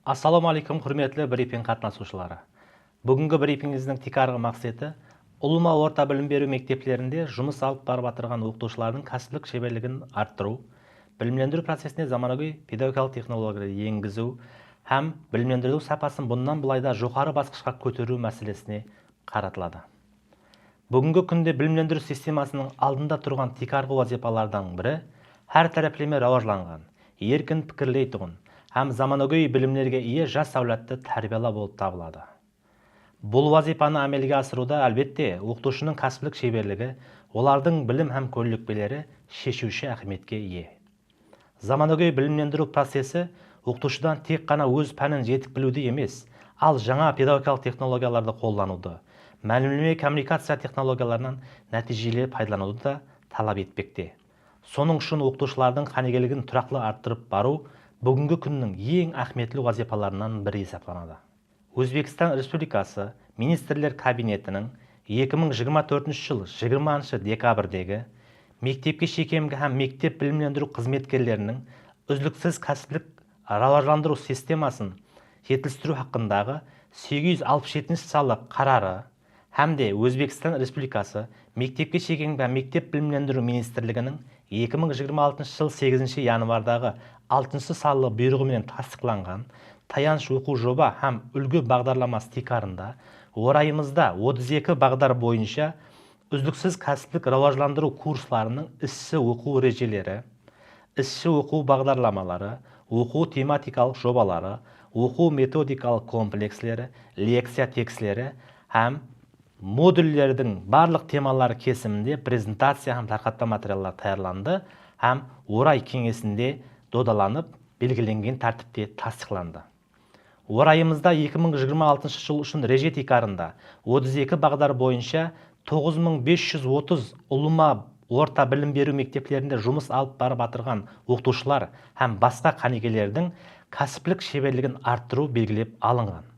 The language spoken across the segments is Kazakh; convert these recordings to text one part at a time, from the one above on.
Ассалаумағалейкум, құрметті брифинг қатынасушылары. Бүгінгі брифингіміздің текарғы мақсаты ұлыма орта білім беру мектептерінде жұмыс алып барып жатырған оқытушылардың кәсіптік шеберлігін арттыру, білімдендіру процесіне заманауи педагогикалық технологияларды енгізу һәм білімдендіру сапасын бұндан былайда жоғары басқышқа көтеру мәселесіне қаратылады. Бүгінгі күнде білімдендіру системасының алдында тұрған текарғы вазифалардан бірі әр тараплеме рауажланған, еркін пікірлейтұғын һәм заманауи білімлерге ие жас әулетті тәрбиелеу болып табылады. Бұл вазифаны әмелге асыруда әлбетте оқытушының кәсіптік шеберлігі, олардың білім һәм көніліктері шешуші әһемиетке ие. Заманауи білімдендіру процесі оқытушыдан тек қана өз пәнін жетік білуді емес, ал жаңа педагогикалық технологияларды қолдануды, мәлімдеме коммуникация технологияларынан нәтижелі пайдалануды да талап етпекте. Соның үшін оқытушылардың қанегелігін тұрақлы арттырып бару бүгінгі күннің ең әхметлі вазифаларынан бірі есептелінеді. Өзбекстан Республикасы Министрлер Кабинетінің 2024 жыл 20 декабрдегі мектепке шекемгі һәм мектеп білімдендіру қызметкерлерінің үздіксіз кәсіптік рауажландыру системасын жетілдіру хақындағы 867 салы қарары һәмде Өзбекстан Республикасы мектепке шекемгі мектеп білімдендіру министрлігінің 2026 жыл 8 январдағы 6 салы бұйрығымен тасдиқланған таянш оқу жоба һәм үлгі бағдарламасы текарында орайымызда 32 бағдар бойынша үздіксіз кәсіптік рауажландыру курсларының ісі оқу ережелері, ісі оқу бағдарламалары, оқу тематикалық жобалары, оқу методикалық комплекслері, лекция текстері һәм модульдердің барлық темалары кесімінде презентация һәм тарқатма материалдар таярланды һәм орай кеңесінде додаланып, белгіленген тәртіпте тасдиқланды. Орайымызда 2026 жыл үшін реже текарында 32 бағдар бойынша 9530 ұлыма орта білім беру мектептерінде жұмыс алып барып жатырған оқытушылар һәм басқа қанегелердің кәсіптік шеберлігін арттыру белгілеп алынған.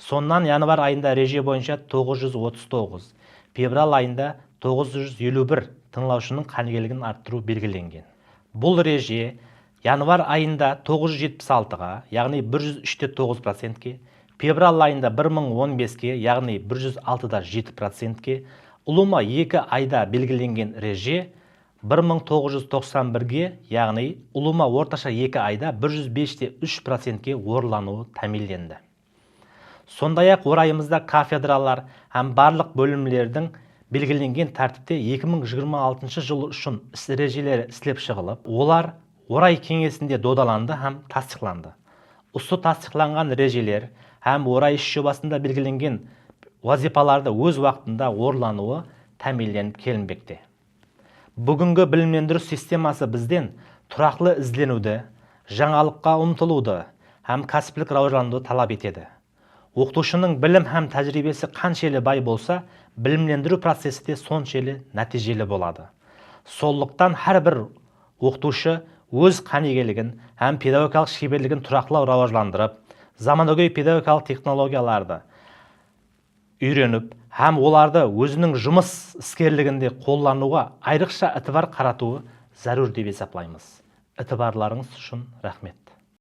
Соннан январ айында реже бойынша 939, февраль айында 951 тыңлаушының қанегелігін арттыру белгіленген. Бұл реже январ айында 976-ға, яғни 103,9%-ке, февраль айында 1015-ке, яғни 106,7%-ке, ұлыма 2 айда белгіленген реже 1991-ге, яғни ұлыма орташа 2 айда 105,3%-ке орындалуы тәмамделді. Сондай-ақ орайымызда кафедралар һәм барлық бөлімлердің белгіленген тәртіпте 2026 жыл үшін іс ережелері ісіліп шығылып, олар орай кеңесінде додаланды һәм тасдиқланды. Осы тасдиқланған ережелер һәм орай іс жобасында белгіленген вазифаларды өз уақытында орындалуы тәмамделіп келінбекте. Бүгінгі білімдендіру системасы бізден тұрақлы ізденуді, жаңалыққа ұмтылуды һәм кәсіптік рауажландыруды талап етеді. Оқытушының білім һәм тәжірибесі қаншелі бай болса, білімдендіру процесі де соншелі нәтижелі болады. Сондықтан әрбір оқытушы өз қанегелігін һәм педагогикалық шеберлігін тұрақлы рауажландырып, заманауи педагогикалық технологияларды үйреніп, һәм оларды өзінің жұмыс іскерлігінде қолдануға айрықша ітібар қаратуы зәрур деп есептейміз. Ітібарларыңыз үшін рахмет.